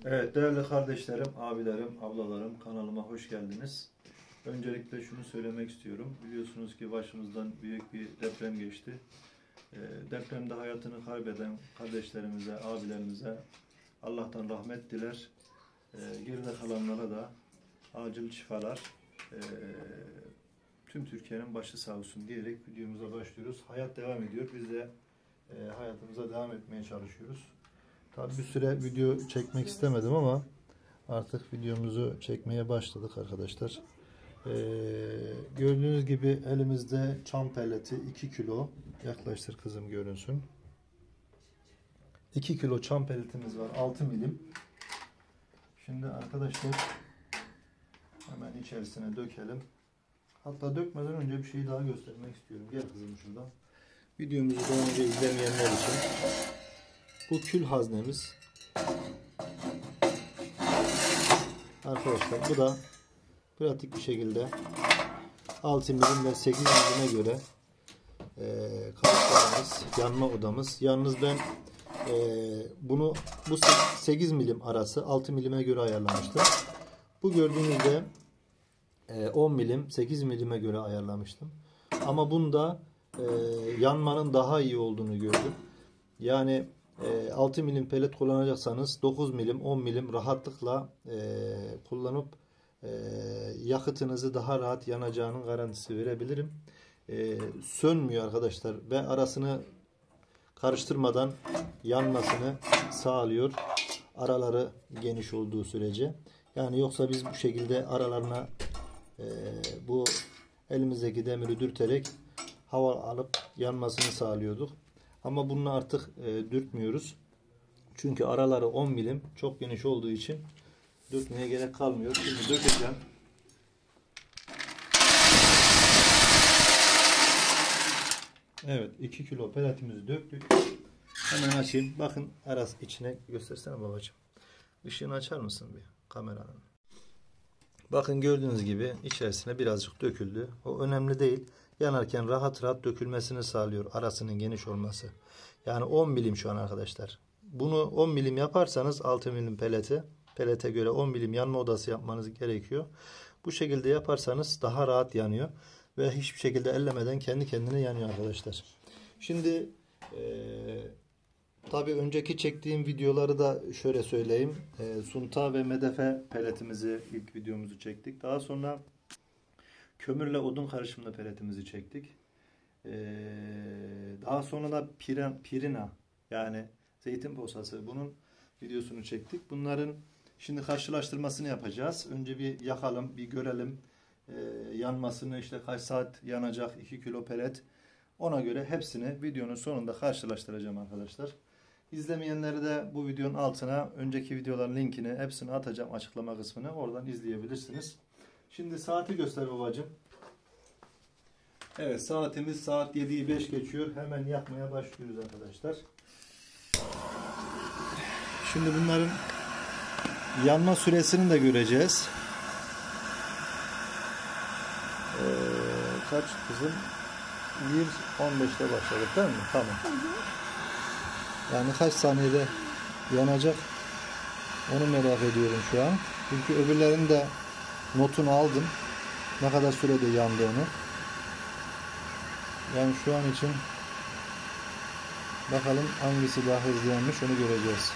Evet değerli kardeşlerim, abilerim, ablalarım kanalıma hoş geldiniz. Öncelikle şunu söylemek istiyorum. Biliyorsunuz ki başımızdan büyük bir deprem geçti. Depremde hayatını kaybeden kardeşlerimize, abilerimize Allah'tan rahmet diler. Geride kalanlara da acil şifalar. Tüm Türkiye'nin başı sağ olsun diyerek videomuza başlıyoruz. Hayat devam ediyor. Biz de hayatımıza devam etmeye çalışıyoruz. Tabii bir süre video çekmek istemedim ama artık videomuzu çekmeye başladık arkadaşlar. Gördüğünüz gibi elimizde çam pelleti 2 kilo. Yaklaştır kızım görünsün. 2 kilo çam pelletimiz var. 6 milim. Şimdi arkadaşlar hemen içerisine dökelim. Hatta dökmeden önce bir şey daha göstermek istiyorum. Gel kızım şuradan. Videomuzu daha önce izlemeyenler için. Bu kül haznemiz. Arkadaşlar bu da pratik bir şekilde 6 milim ve 8 milime göre kapaklarımız, yanma odamız. Yalnız ben bu 8 milim arası 6 milime göre ayarlamıştım. Bu gördüğünüzde 10 milim 8 milime göre ayarlamıştım. Ama bunda yanmanın daha iyi olduğunu gördüm. Yani 6 milim pelet kullanacaksanız 9 milim 10 milim rahatlıkla kullanıp yakıtınızı daha rahat yanacağının garantisi verebilirim. Sönmüyor arkadaşlar ve arasını karıştırmadan yanmasını sağlıyor. Araları geniş olduğu sürece. Yani yoksa biz bu şekilde aralarına bu elimizdeki demiri dürterek hava alıp yanmasını sağlıyorduk. Ama bunu artık dürtmüyoruz. Çünkü araları 10 milim çok geniş olduğu için dürtmeye gerek kalmıyor. Şimdi dökeceğim. Evet 2 kilo peletimizi döktük. Hemen açayım. Bakın arası içine göstersene babacığım. Işığını açar mısın bir kameranın? Bakın gördüğünüz gibi içerisine birazcık döküldü. O önemli değil. Yanarken rahat rahat dökülmesini sağlıyor. Arasının geniş olması. Yani 10 milim şu an arkadaşlar. Bunu 10 milim yaparsanız 6 milim pelete göre 10 milim yanma odası yapmanız gerekiyor. Bu şekilde yaparsanız daha rahat yanıyor. Ve hiçbir şekilde ellemeden kendi kendine yanıyor arkadaşlar. Şimdi tabii önceki çektiğim videoları da şöyle söyleyeyim. Sunta ve medefe peletimizi ilk videomuzu çektik. Daha sonra kömürle odun karışımlı peletimizi çektik. Daha sonra da pirina yani zeytin posası bunun videosunu çektik. Bunların şimdi karşılaştırmasını yapacağız. Önce bir yakalım, bir görelim. Yanmasını işte kaç saat yanacak 2 kilo pelet. Ona göre hepsini videonun sonunda karşılaştıracağım arkadaşlar. İzlemeyenleri de bu videonun altına önceki videoların linkini hepsini atacağım açıklama kısmına. Oradan izleyebilirsiniz. Şimdi saati göster babacığım. Evet saatimiz saat 7'yi 5 geçiyor. Hemen yakmaya başlıyoruz arkadaşlar. Şimdi bunların yanma süresini de göreceğiz. Kaç kızım? 1.15'te başladık değil mi? Tamam. Yani kaç saniyede yanacak onu merak ediyorum şu an. Çünkü öbürlerinin de notunu aldım. Ne kadar sürede yandığını. Yani şu an için bakalım hangisi daha hızlı yanmış onu göreceğiz.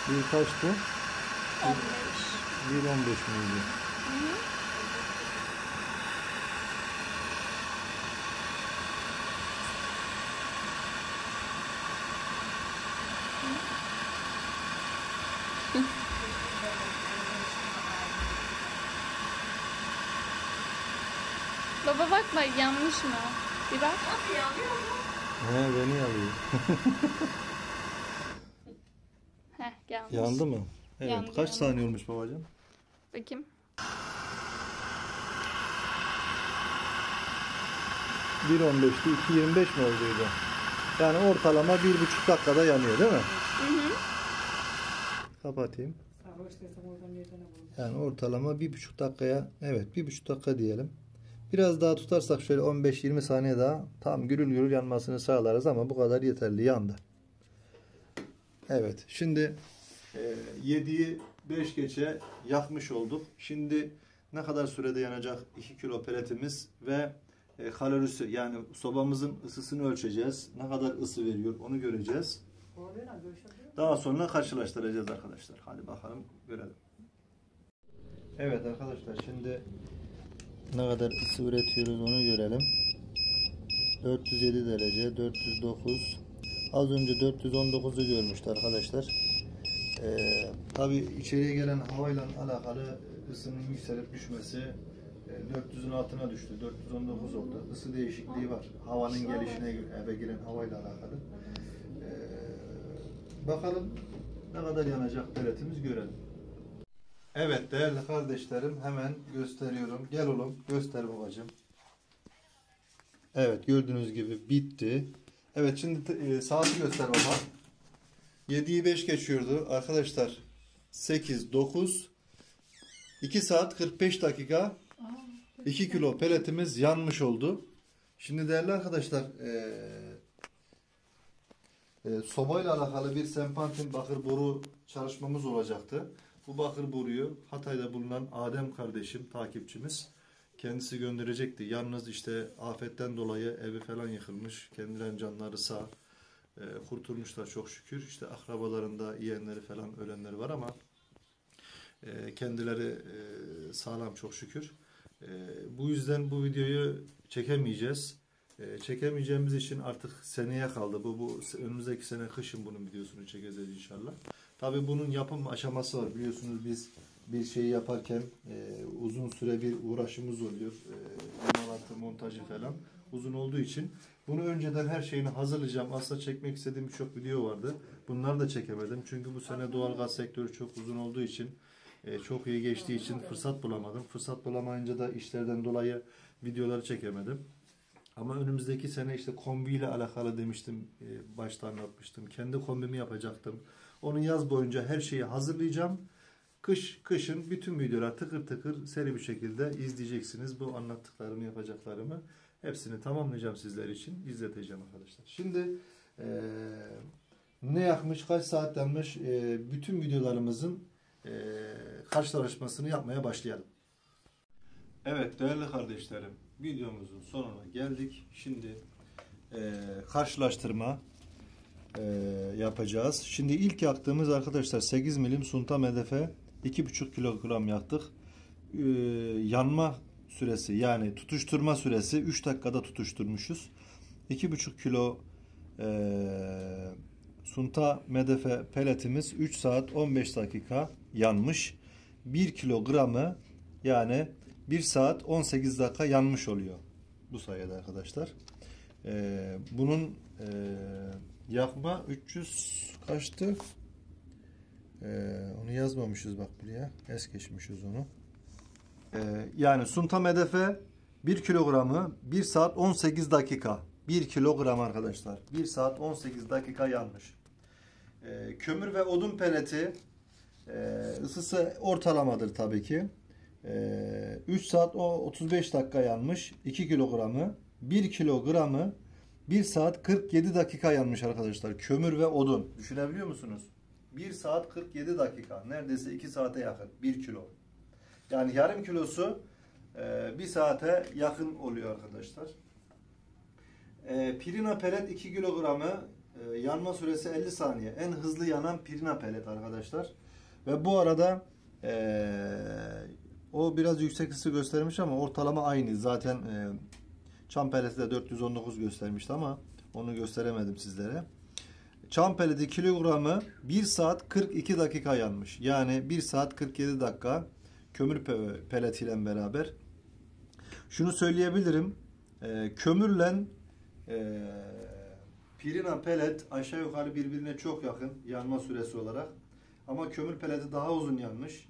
Bir kaçtı? 15. 1.15 miydi? Baba bakma yanmış mı? Bir bak. He beni alıyor. Heh yanmış. Yandı mı? Evet. Yandı, Kaç saniye olmuş babacığım? Bakayım. 1.15'ti. 2.25 mi olduydu? Yani ortalama 1,5 dakikada yanıyor değil mi? Hı. Kapatayım. Yani ortalama 1,5 dakikaya, evet 1,5 dakika diyelim. Biraz daha tutarsak şöyle 15-20 saniye daha tam gürül gürül yanmasını sağlarız ama bu kadar yeterli, yandı. Evet, şimdi 7'yi 5 geçe yakmış olduk. Şimdi ne kadar sürede yanacak 2 kilo peletimiz ve kalorisi, yani sobamızın ısısını ölçeceğiz. Ne kadar ısı veriyor onu göreceğiz. Daha sonra karşılaştıracağız arkadaşlar. Hadi bakalım görelim. Evet arkadaşlar, şimdi ne kadar ısı üretiyoruz onu görelim. 407 derece, 409. Az önce 419'u görmüştü arkadaşlar. Tabi içeriye gelen havayla alakalı ısının yükselip düşmesi 400'ün altına düştü. 419 oldu. Isı değişikliği var. Havanın gelişine göre, eve giren havayla alakalı. Bakalım ne kadar yanacak peletimiz görelim. Evet değerli kardeşlerim, hemen gösteriyorum. Gel oğlum, göster babacığım. Evet, gördüğünüz gibi bitti. Evet, şimdi saati göster baba. 7'yi 5 geçiyordu arkadaşlar. 8, 9, 2 saat 45 dakika 2 kilo peletimiz yanmış oldu. Şimdi değerli arkadaşlar, sobayla alakalı bir Sempantin bakır boru çalışmamız olacaktı. Bu bakır boruyu Hatay'da bulunan Adem kardeşim, takipçimiz, kendisi gönderecekti. Yalnız işte afetten dolayı evi falan yıkılmış. Kendilerinin canları sağ. Kurtulmuşlar çok şükür. İşte akrabalarında yeğenleri falan ölenleri var ama kendileri sağlam çok şükür. Bu yüzden bu videoyu çekemeyeceğiz. Çekemeyeceğimiz için artık seneye kaldı. Bu önümüzdeki sene kışın bunun videosunu çekeceğiz inşallah. Tabii bunun yapım aşaması var. Biliyorsunuz biz bir şeyi yaparken uzun süre bir uğraşımız oluyor. İmalatı, montajı falan uzun olduğu için bunu önceden her şeyini hazırlayacağım. Aslında çekmek istediğim birçok video vardı. Bunları da çekemedim. Çünkü bu sene doğalgaz sektörü çok uzun olduğu için, çok iyi geçtiği için fırsat bulamadım. Fırsat bulamayınca da işlerden dolayı videoları çekemedim. Ama önümüzdeki sene işte kombiyle alakalı demiştim, başta anlatmıştım. Kendi kombimi yapacaktım. Onun yaz boyunca her şeyi hazırlayacağım. Kışın bütün videolar tıkır tıkır seri bir şekilde izleyeceksiniz. Bu anlattıklarımı, yapacaklarımı hepsini tamamlayacağım sizler için. İzleteceğim arkadaşlar. Şimdi ne yakmış, kaç saat yanmış, bütün videolarımızın karşılaşmasını yapmaya başlayalım. Evet değerli kardeşlerim, videomuzun sonuna geldik. Şimdi karşılaştırma yapacağız. Şimdi ilk yaktığımız arkadaşlar 8 milim sunta medefe 2,5 kilogram yaktık. Yanma süresi, yani tutuşturma süresi 3 dakikada tutuşturmuşuz. 2,5 kilo sunta medefe peletimiz 3 saat 15 dakika yanmış. 1 kilogramı yani 1 saat 18 dakika yanmış oluyor bu sayede arkadaşlar. Bunun yakma 300 kaçtı? Onu yazmamışız bak buraya. Es geçmişiz onu. Yani sunta medefe 1 kilogramı 1 saat 18 dakika. 1 kilogram arkadaşlar. 1 saat 18 dakika yanmış. Kömür ve odun peleti ısısı ortalamadır tabii ki. 3 saat 35 dakika yanmış. 2 kilogramı. 1 kilogramı 1 saat 47 dakika yanmış arkadaşlar. Kömür ve odun. Düşünebiliyor musunuz? 1 saat 47 dakika. Neredeyse 2 saate yakın. 1 kilo. Yani yarım kilosu 1 saate yakın oluyor arkadaşlar. Pirina pelet 2 kilogramı yanma süresi 50 saniye. En hızlı yanan pirina pelet arkadaşlar. Ve bu arada o biraz yüksek ısı göstermiş ama ortalama aynı. Zaten çam peleti de 419 göstermişti ama onu gösteremedim sizlere. Çam peleti kilogramı 1 saat 42 dakika yanmış. Yani 1 saat 47 dakika kömür peletiyle beraber. Şunu söyleyebilirim. Kömürle pirina pelet aşağı yukarı birbirine çok yakın yanma süresi olarak. Ama kömür peleti daha uzun yanmış.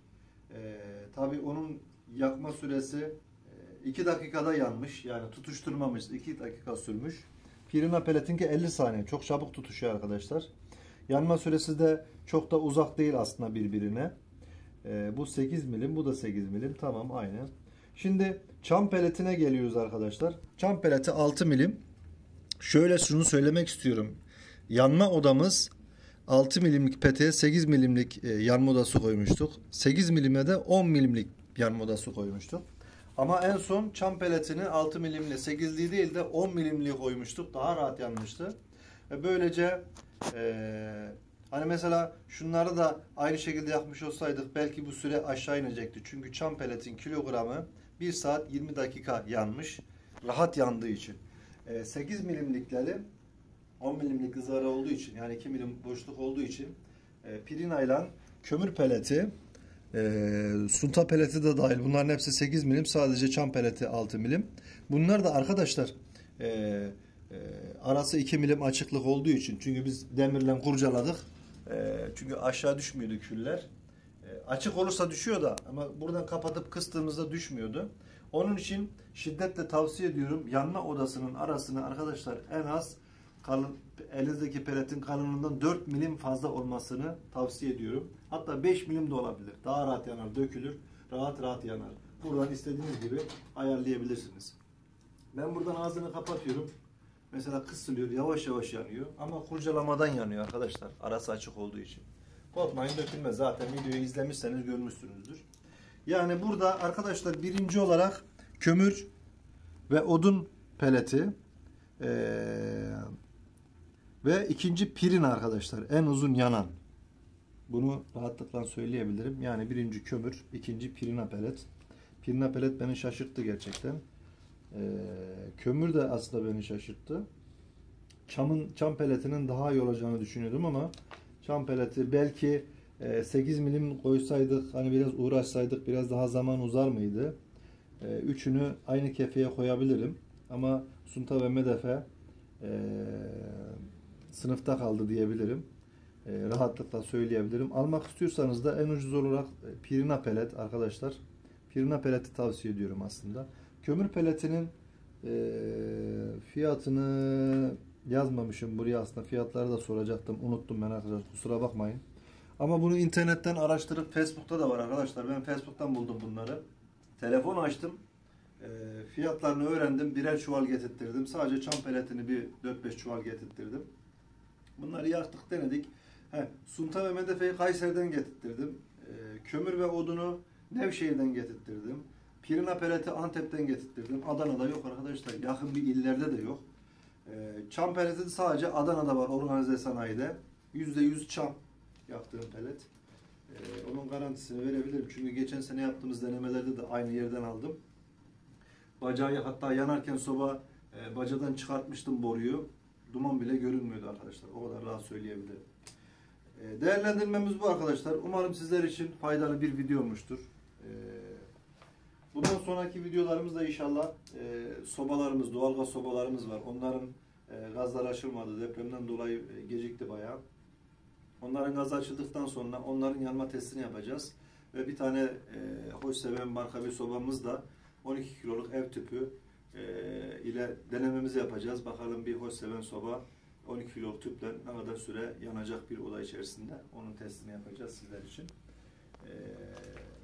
Tabii onun yakma süresi 2 dakikada yanmış. Yani tutuşturmamış. 2 dakika sürmüş. Pirina peletinki 50 saniye. Çok çabuk tutuşuyor arkadaşlar. Yanma süresi de çok da uzak değil aslında birbirine. Bu 8 milim, bu da 8 milim. Tamam, aynı. Şimdi çam peletine geliyoruz arkadaşlar. Çam peleti 6 milim. Şöyle şunu söylemek istiyorum. Yanma odamız 6 milimlik peteğe 8 milimlik yanma odası koymuştuk. 8 milime de 10 milimlik yanma odası koymuştuk. Ama en son çam peletini 6 milimle 8'liği değil de 10 milimliği koymuştuk. Daha rahat yanmıştı. Böylece hani mesela şunları da aynı şekilde yapmış olsaydık belki bu süre aşağı inecekti. Çünkü çam peletin kilogramı 1 saat 20 dakika yanmış. Rahat yandığı için. 8 milimlikleri 10 milimlik ızgara olduğu için, yani 2 milim boşluk olduğu için pirina ile kömür peleti, sunta peleti de dahil, bunların hepsi 8 milim, sadece çam peleti 6 milim. Bunlar da arkadaşlar arası 2 milim açıklık olduğu için, çünkü biz demirle kurcaladık, çünkü aşağı düşmüyordu küller. Açık olursa düşüyor da, ama buradan kapatıp kıstığımızda düşmüyordu. Onun için şiddetle tavsiye ediyorum, yanma odasının arasını arkadaşlar en az elinizdeki peletin kalınlığından 4 milim fazla olmasını tavsiye ediyorum. Hatta 5 milim de olabilir. Daha rahat yanar, dökülür. Rahat rahat yanar. Buradan istediğiniz gibi ayarlayabilirsiniz. Ben buradan ağzını kapatıyorum. Mesela kısılıyor, yavaş yavaş yanıyor. Ama kurcalamadan yanıyor arkadaşlar. Arası açık olduğu için. Korkmayın, dökülmez. Zaten videoyu izlemişseniz görmüşsünüzdür. Yani burada arkadaşlar birinci olarak kömür ve odun peleti, ve ikinci pirin arkadaşlar. En uzun yanan. Bunu rahatlıkla söyleyebilirim. Yani birinci kömür, ikinci pirina pelet. Pirina pelet beni şaşırttı gerçekten. Kömür de aslında beni şaşırttı. Çam peletinin daha iyi olacağını düşünüyordum ama çam peleti belki 8 milim koysaydık, hani biraz uğraşsaydık biraz daha zaman uzar mıydı? Üçünü aynı kefeye koyabilirim. Ama sunta ve medefe sınıfta kaldı diyebilirim. Rahatlıkla söyleyebilirim. Almak istiyorsanız da en ucuz olarak pirina pelet arkadaşlar. Pirina peleti tavsiye ediyorum aslında. Kömür peletinin fiyatını yazmamışım buraya, aslında fiyatları da soracaktım. Unuttum ben arkadaşlar, kusura bakmayın. Ama bunu internetten araştırıp, Facebook'ta da var arkadaşlar. Ben Facebook'tan buldum bunları. Telefon açtım. Fiyatlarını öğrendim. Birer çuval getirttirdim. Sadece çam peletini bir 4-5 çuval getirttirdim. Bunları yaktık, denedik. Sunta ve medefeyi Kayseri'den getirttirdim. Kömür ve odunu Nevşehir'den getirttirdim. Pirina peleti Antep'ten getirttirdim. Adana'da yok arkadaşlar. Yakın bir illerde de yok. Çam peleti de sadece Adana'da var, organize sanayide. %100 çam yaptığım pelet. Onun garantisini verebilirim. Çünkü geçen sene yaptığımız denemelerde de aynı yerden aldım. Bacağı hatta yanarken soba bacadan çıkartmıştım boruyu. Duman bile görünmüyordu arkadaşlar. O kadar rahat söyleyebilirim. Değerlendirmemiz bu arkadaşlar. Umarım sizler için faydalı bir video olmuştur. Bundan sonraki videolarımızda inşallah sobalarımız, doğalgaz sobalarımız var. Onların gazları açılmadı. Depremden dolayı gecikti bayağı. Onların gazı açıldıktan sonra onların yanma testini yapacağız. Ve bir tane hoş seven marka bir sobamız da 12 kiloluk ev tüpü ile denememizi yapacağız. Bakalım bir hoş seven soba 12 kiloluk tüple ne kadar süre yanacak bir oda içerisinde. Onun testini yapacağız sizler için.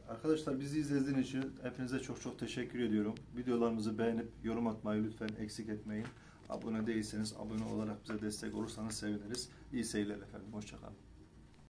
Arkadaşlar bizi izlediğiniz için hepinize çok çok teşekkür ediyorum. Videolarımızı beğenip yorum atmayı lütfen eksik etmeyin. Abone değilseniz abone olarak bize destek olursanız seviniriz. İyi seyirler efendim. Hoşça kalın.